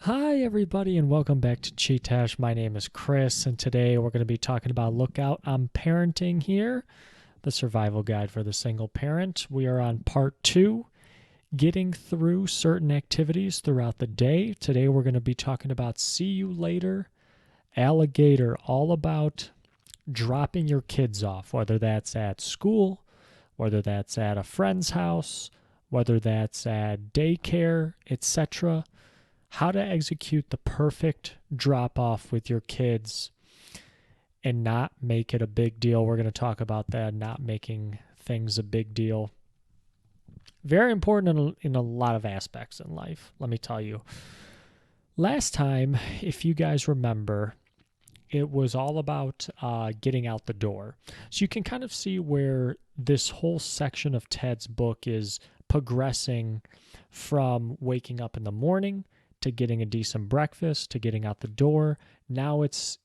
Hi, everybody, and welcome back to Chee-Tash. My name is Chris, and today we're going to be talking about Lookout I'm Parenting here, the survival guide for the single parent. We are on part 2, getting through certain activities throughout the day. Today we're going to be talking about See You Later, Alligator, all about dropping your kids off, whether that's at school, whether that's at a friend's house, whether that's at daycare, etc. How to execute the perfect drop off with your kids and not make it a big deal. We're going to talk about that, not making things a big deal. Very important in a lot of aspects in life, let me tell you. Last time, if you guys remember, it was all about getting out the door. So you can kind of see where this whole section of Ted's book is progressing from waking up in the morning to getting a decent breakfast, to getting out the door. Now it's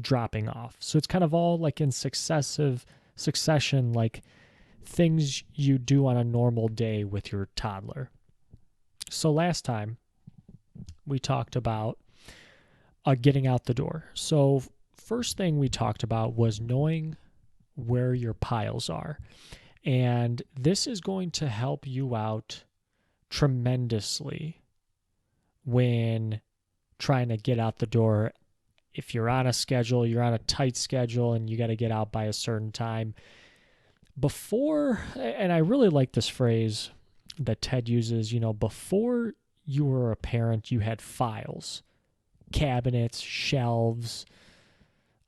dropping off. So it's kind of all like in succession, like things you do on a normal day with your toddler. So last time we talked about getting out the door. So first thing we talked about was knowing where your piles are. And this is going to help you out tremendously when trying to get out the door. If you're on a schedule, you're on a tight schedule and you got to get out by a certain time. Before, and I really like this phrase that Ted uses, before you were a parent, you had files, cabinets, shelves,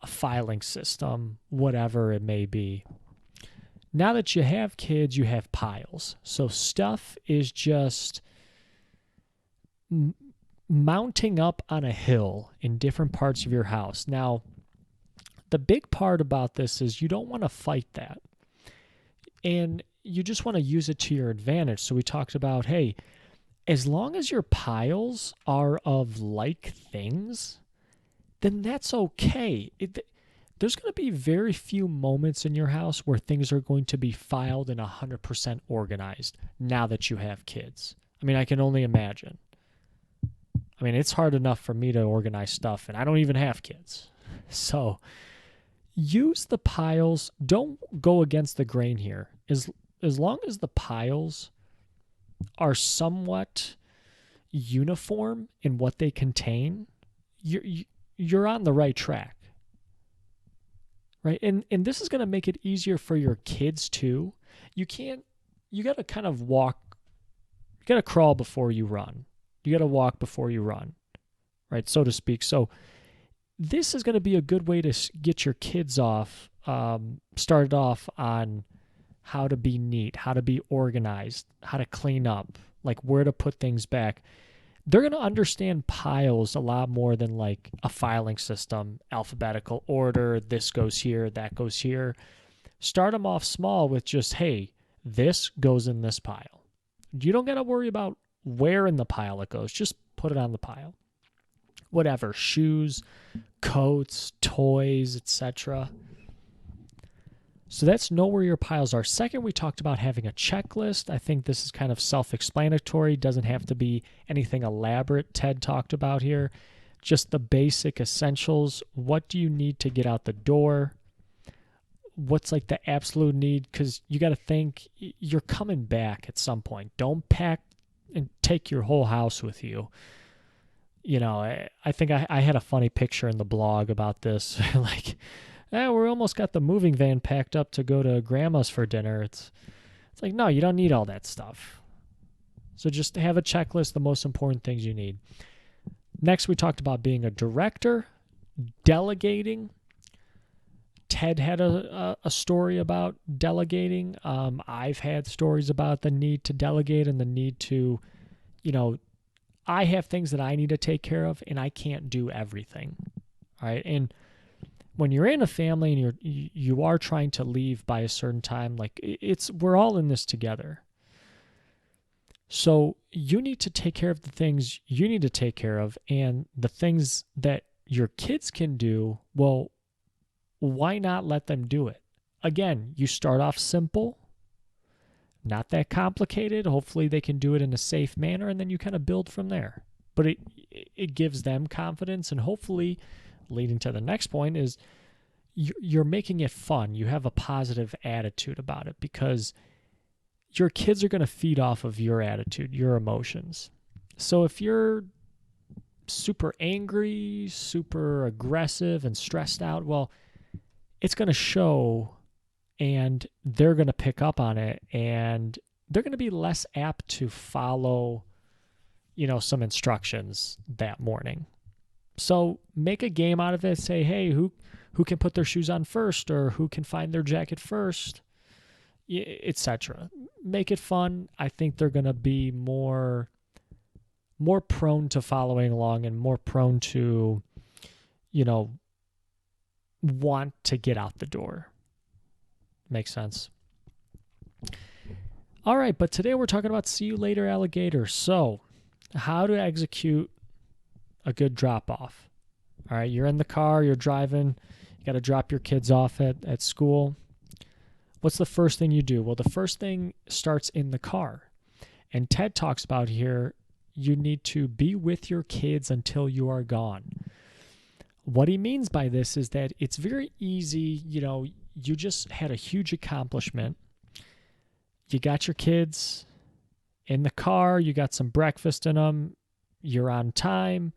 a filing system, whatever it may be. Now that you have kids, you have piles. So stuff is just mounting up on a hill in different parts of your house. Now, the big part about this is you don't want to fight that. And you just want to use it to your advantage. So we talked about, hey, as long as your piles are of like things, then that's okay. There's going to be very few moments in your house where things are going to be filed and 100% organized now that you have kids. I mean, I can only imagine. I mean, it's hard enough for me to organize stuff, and I don't even have kids. So use the piles. Don't go against the grain here. As long as the piles are somewhat uniform in what they contain, you're on the right track. Right? And this is going to make it easier for your kids too. You got to kind of walk, you got to crawl before you run. You got to walk before you run, right, so to speak. So this is going to be a good way to get your kids started off on how to be neat, how to be organized, how to clean up, like where to put things back. They're going to understand piles a lot more than like a filing system, alphabetical order, this goes here, that goes here. Start them off small with just, hey, this goes in this pile. You don't got to worry about where in the pile it goes. Just put it on the pile. Whatever, shoes, coats, toys, etc. So that's know where your piles are. Second, we talked about having a checklist. I think this is kind of self-explanatory. Doesn't have to be anything elaborate Ted talked about here. Just the basic essentials. What do you need to get out the door? What's like the absolute need? Because you got to think you're coming back at some point. Don't pack and take your whole house with you. I think I had a funny picture in the blog about this. Like, we're almost got the moving van packed up to go to grandma's for dinner. It's like, no, you don't need all that stuff. So just have a checklist, the most important things you need. Next, we talked about being a director, delegating. Ted had a story about delegating. I've had stories about the need to delegate and the need to, I have things that I need to take care of, and I can't do everything. All right. And when you're in a family and you are trying to leave by a certain time, like we're all in this together. So you need to take care of the things you need to take care of, and the things that your kids can do, well, why not let them do it? Again, you start off simple, not that complicated. Hopefully they can do it in a safe manner, and then you kind of build from there. but it gives them confidence, and hopefully leading to the next point is you're making it fun. You have a positive attitude about it because your kids are going to feed off of your attitude, your emotions. So if you're super angry, super aggressive, and stressed out, well, it's going to show, and they're going to pick up on it, and they're going to be less apt to follow, some instructions that morning. So make a game out of it. Say, hey, who can put their shoes on first, or who can find their jacket first, etc. Make it fun. I think they're going to be more prone to following along and more prone to, want to get out the door. Makes sense. All right, but today we're talking about see you later, alligator. So, how to execute a good drop off. All right, you're in the car, you're driving, you got to drop your kids off at school. What's the first thing you do? Well, the first thing starts in the car. And Ted talks about here, you need to be with your kids until you are gone. What he means by this is that it's very easy, you just had a huge accomplishment. You got your kids in the car, you got some breakfast in them, you're on time.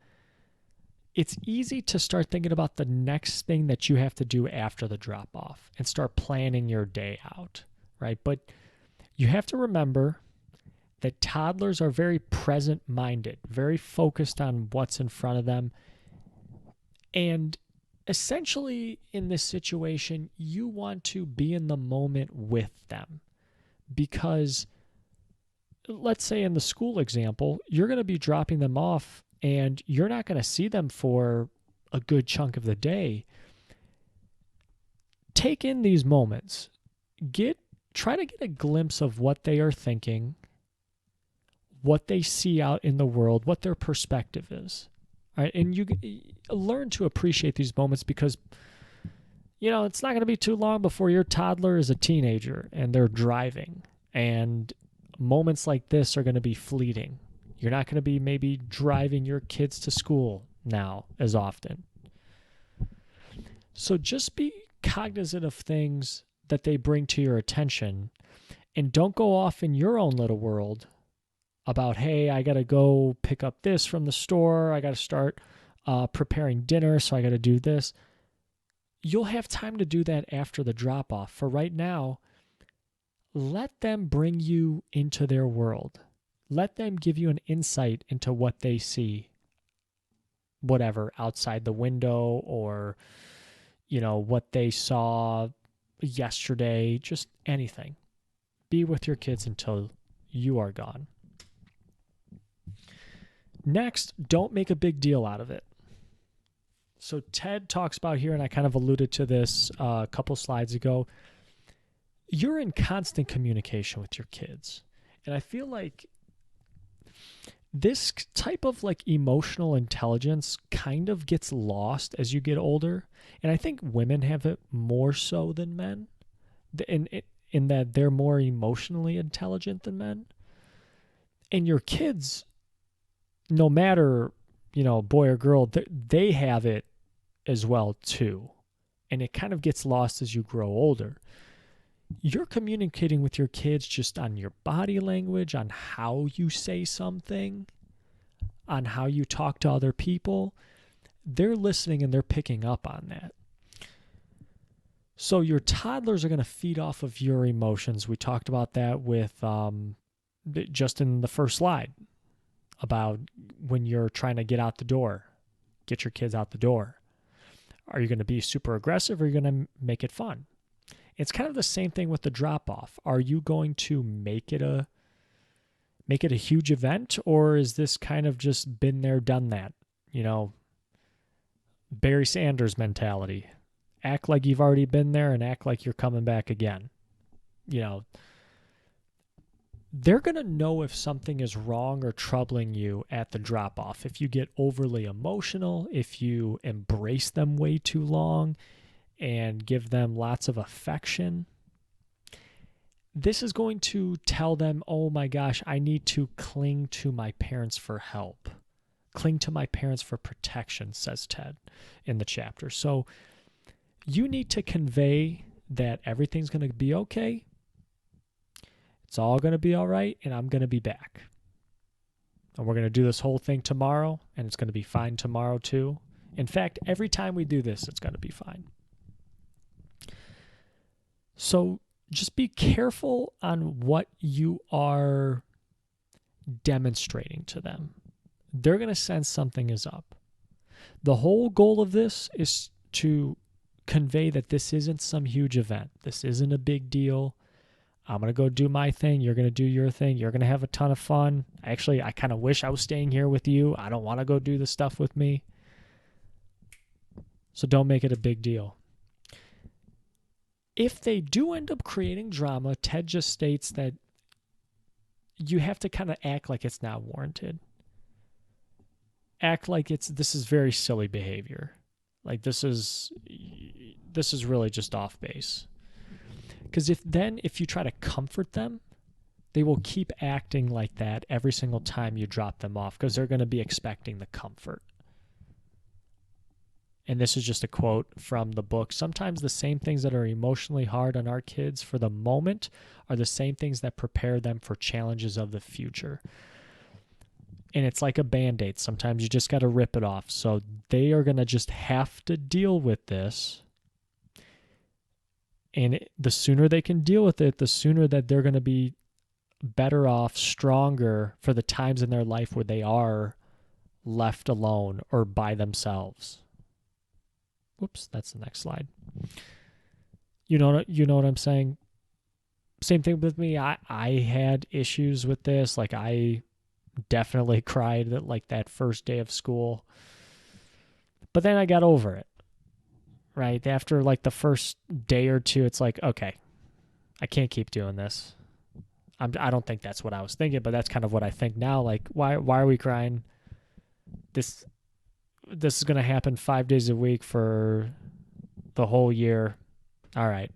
It's easy to start thinking about the next thing that you have to do after the drop off and start planning your day out, right? But you have to remember that toddlers are very present-minded, very focused on what's in front of them. And essentially, in this situation, you want to be in the moment with them. Because, let's say in the school example, you're going to be dropping them off and you're not going to see them for a good chunk of the day. Take in these moments. Try to get a glimpse of what they are thinking, what they see out in the world, what their perspective is. All right? And you learn to appreciate these moments because, it's not going to be too long before your toddler is a teenager and they're driving. And moments like this are going to be fleeting. You're not going to be maybe driving your kids to school now as often. So just be cognizant of things that they bring to your attention and don't go off in your own little world about, hey, I got to go pick up this from the store. I got to start preparing dinner, so I got to do this. You'll have time to do that after the drop-off. For right now, let them bring you into their world. Let them give you an insight into what they see, whatever, outside the window or, what they saw yesterday, just anything. Be with your kids until you are gone. Next, don't make a big deal out of it. So Ted talks about here, and I kind of alluded to this a couple slides ago, you're in constant communication with your kids. And I feel like this type of emotional intelligence kind of gets lost as you get older. And I think women have it more so than men in that they're more emotionally intelligent than men. And your kids, no matter, boy or girl, they have it as well too. And it kind of gets lost as you grow older. You're communicating with your kids just on your body language, on how you say something, on how you talk to other people. They're listening and they're picking up on that. So your toddlers are going to feed off of your emotions. We talked about that with just in the first slide about when you're trying to get out the door, get your kids out the door. Are you going to be super aggressive or are you going to make it fun? It's kind of the same thing with the drop-off. Are you going to make it a huge event, or is this kind of just been there, done that? Barry Sanders mentality. Act like you've already been there and act like you're coming back again. They're going to know if something is wrong or troubling you at the drop-off. If you get overly emotional, if you embrace them way too long, and give them lots of affection, this is going to tell them, oh my gosh, I need to cling to my parents for help. cling to my parents for protection, says Ted in the chapter. So you need to convey that everything's going to be okay. It's all going to be all right, and I'm going to be back. And we're going to do this whole thing tomorrow, and it's going to be fine tomorrow too. In fact, every time we do this, it's going to be fine. So just be careful on what you are demonstrating to them. They're going to sense something is up. The whole goal of this is to convey that this isn't some huge event. This isn't a big deal. I'm going to go do my thing. You're going to do your thing. You're going to have a ton of fun. Actually, I kind of wish I was staying here with you. I don't want to go do the stuff with me. So don't make it a big deal. If they do end up creating drama, Ted just states that you have to kind of act like it's not warranted. Act like this is very silly behavior. Like this is really just off base. Because if you try to comfort them, they will keep acting like that every single time you drop them off because they're going to be expecting the comfort. And this is just a quote from the book. Sometimes the same things that are emotionally hard on our kids for the moment are the same things that prepare them for challenges of the future. And it's like a Band-Aid. Sometimes you just got to rip it off. So they are going to just have to deal with this. And the sooner they can deal with it, the sooner that they're going to be better off, stronger for the times in their life where they are left alone or by themselves. Whoops, that's the next slide. You know what I'm saying? Same thing with me. I had issues with this. Like I definitely cried at like that first day of school. But then I got over it. Right? After like the first day or two, it's like, okay, I can't keep doing this. I don't think that's what I was thinking, but that's kind of what I think now. Like, why are we crying? This is going to happen 5 days a week for the whole year. All right,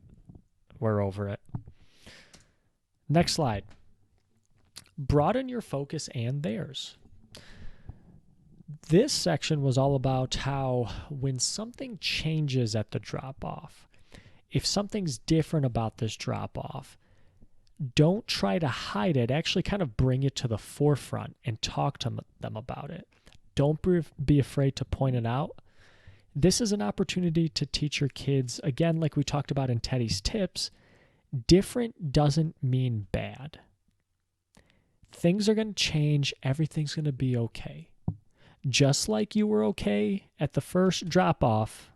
we're over it. Next slide. Broaden your focus and theirs. This section was all about how when something changes at the drop-off, if something's different about this drop-off, don't try to hide it. Actually kind of bring it to the forefront and talk to them about it. Don't be afraid to point it out. This is an opportunity to teach your kids, again, like we talked about in Teddy's tips, different doesn't mean bad. Things are going to change. Everything's going to be okay. Just like you were okay at the first drop-off,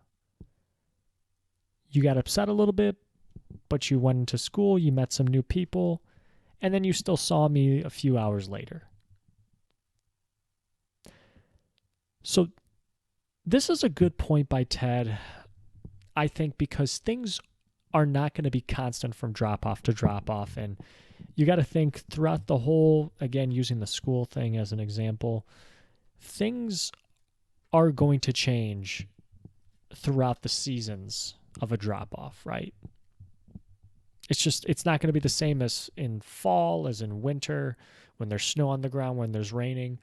you got upset a little bit, but you went into school, you met some new people, and then you still saw me a few hours later. So this is a good point by Ted, I think, because things are not going to be constant from drop-off to drop-off, and you got to think throughout the whole, again, using the school thing as an example, things are going to change throughout the seasons of a drop-off, right? It's not going to be the same as in fall, as in winter, when there's snow on the ground, when there's raining.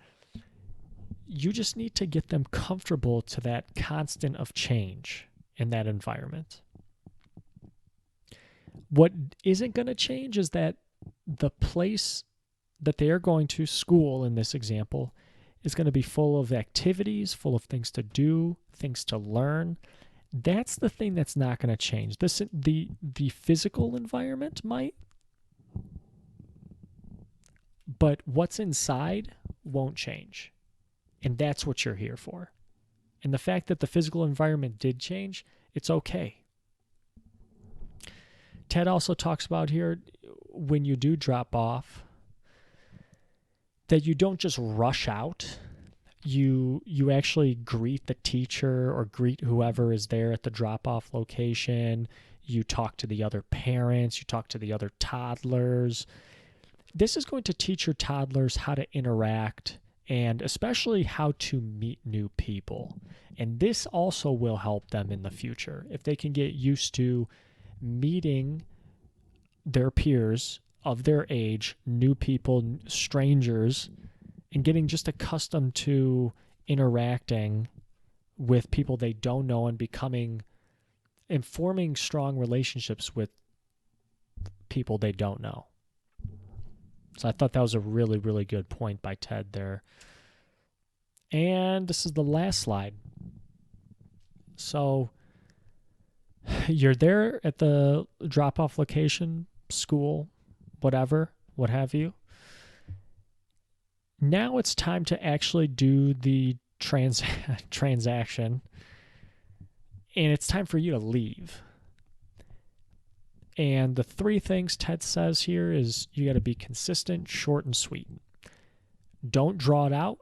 You just need to get them comfortable to that constant of change in that environment. What isn't going to change is that the place that they are going to, school in this example, is going to be full of activities, full of things to do, things to learn. That's the thing that's not going to change. The physical environment might, but what's inside won't change. And that's what you're here for. And the fact that the physical environment did change, it's okay. Ted also talks about here, when you do drop off, that you don't just rush out. You actually greet the teacher or greet whoever is there at the drop-off location. You talk to the other parents. You talk to the other toddlers. This is going to teach your toddlers how to interact and especially how to meet new people. And this also will help them in the future. If they can get used to meeting their peers of their age, new people, strangers, and getting just accustomed to interacting with people they don't know and forming strong relationships with people they don't know. So I thought that was a really, really good point by Ted there. And this is the last slide. So you're there at the drop-off location, school, whatever, what have you. Now it's time to actually do the transaction, and it's time for you to leave. And the 3 things Ted says here is you got to be consistent, short, and sweet. Don't draw it out.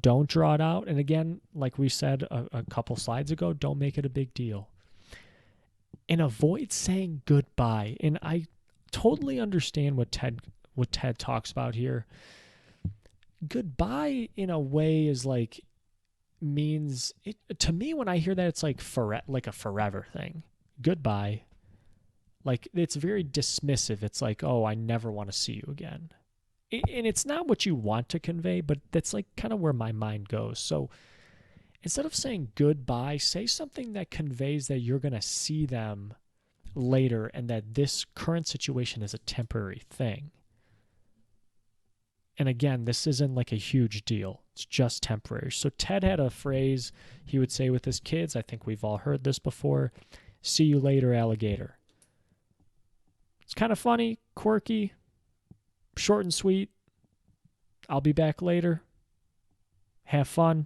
Don't draw it out. And again, like we said a couple slides ago, don't make it a big deal. And avoid saying goodbye. And I totally understand what Ted talks about here. Goodbye in a way is means it to me. When I hear that, it's like a forever thing. Goodbye, it's very dismissive. It's like, oh, I never want to see you again. And it's not what you want to convey, but that's kind of where my mind goes. So instead of saying goodbye, say something that conveys that you're going to see them later and that this current situation is a temporary thing. And again, this isn't a huge deal. It's just temporary. So Ted had a phrase he would say with his kids. I think we've all heard this before. See you later, alligator. It's kind of funny, quirky, short and sweet. I'll be back later. Have fun.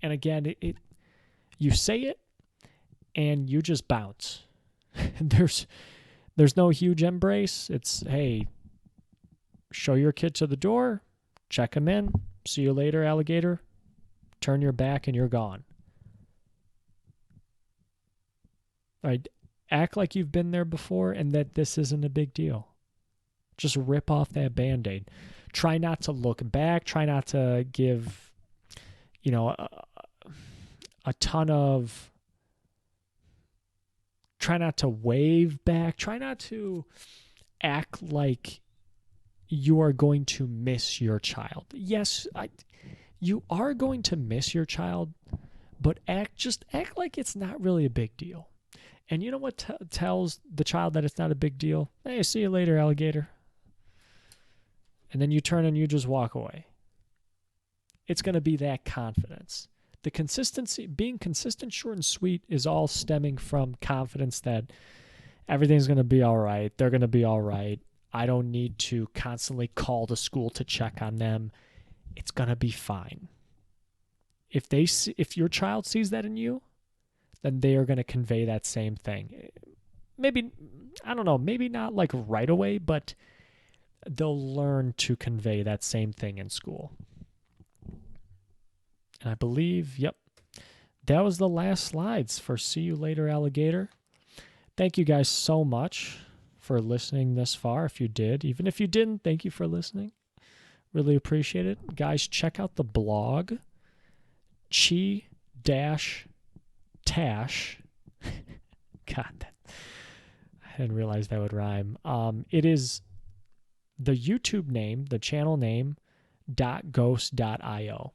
And again, you say it and you just bounce. There's no huge embrace. It's, hey, show your kid to the door, check him in, see you later, alligator, turn your back and you're gone. All right, act like you've been there before and that this isn't a big deal. Just rip off that Band-Aid. Try not to look back. Try not to give, a ton of... Try not to wave back. Try not to act like you are going to miss your child. Yes, you are going to miss your child, but act like it's not really a big deal. And you know what tells the child that it's not a big deal? Hey, see you later, alligator. And then you turn and you just walk away. It's going to be that confidence. The consistency, being consistent, short, and sweet is all stemming from confidence that everything's going to be all right. They're going to be all right. I don't need to constantly call the school to check on them. It's going to be fine. If your child sees that in you, then they are going to convey that same thing. Maybe, I don't know, maybe not right away, but they'll learn to convey that same thing in school. And I believe, yep, that was the last slides for See You Later, Alligator. Thank you guys so much for listening this far. If you did, even if you didn't, thank you for listening. Really appreciate it. Guys, check out the blog, Chee-Tash. God, I didn't realize that would rhyme. It is the YouTube name, the channel name, .ghost.io.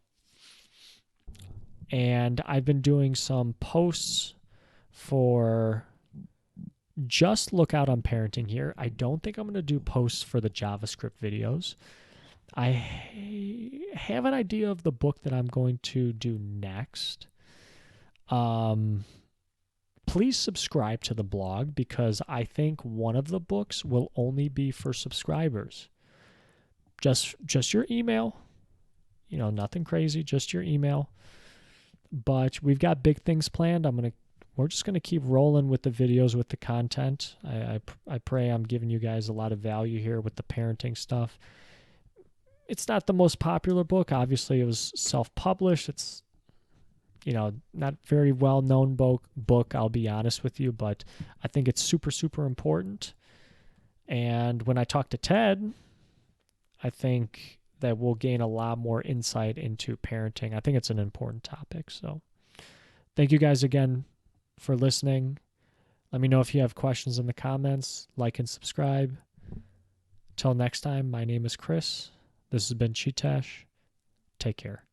And I've been doing some posts for just look out on parenting here. I don't think I'm going to do posts for the JavaScript videos. I have an idea of the book that I'm going to do next. Please subscribe to the blog because I think one of the books will only be for subscribers. Just your email. Nothing crazy, just your email. But we've got big things planned. We're just gonna keep rolling with the videos, with the content. I pray I'm giving you guys a lot of value here with the parenting stuff. It's not the most popular book. Obviously, it was self-published. It's not very well-known book, I'll be honest with you, but I think it's super, super important. And when I talk to Ted, I think that we'll gain a lot more insight into parenting. I think it's an important topic. So thank you guys again for listening. Let me know if you have questions in the comments. Like and subscribe. Till next time, my name is Chris. This has been Chee-Tash. Take care.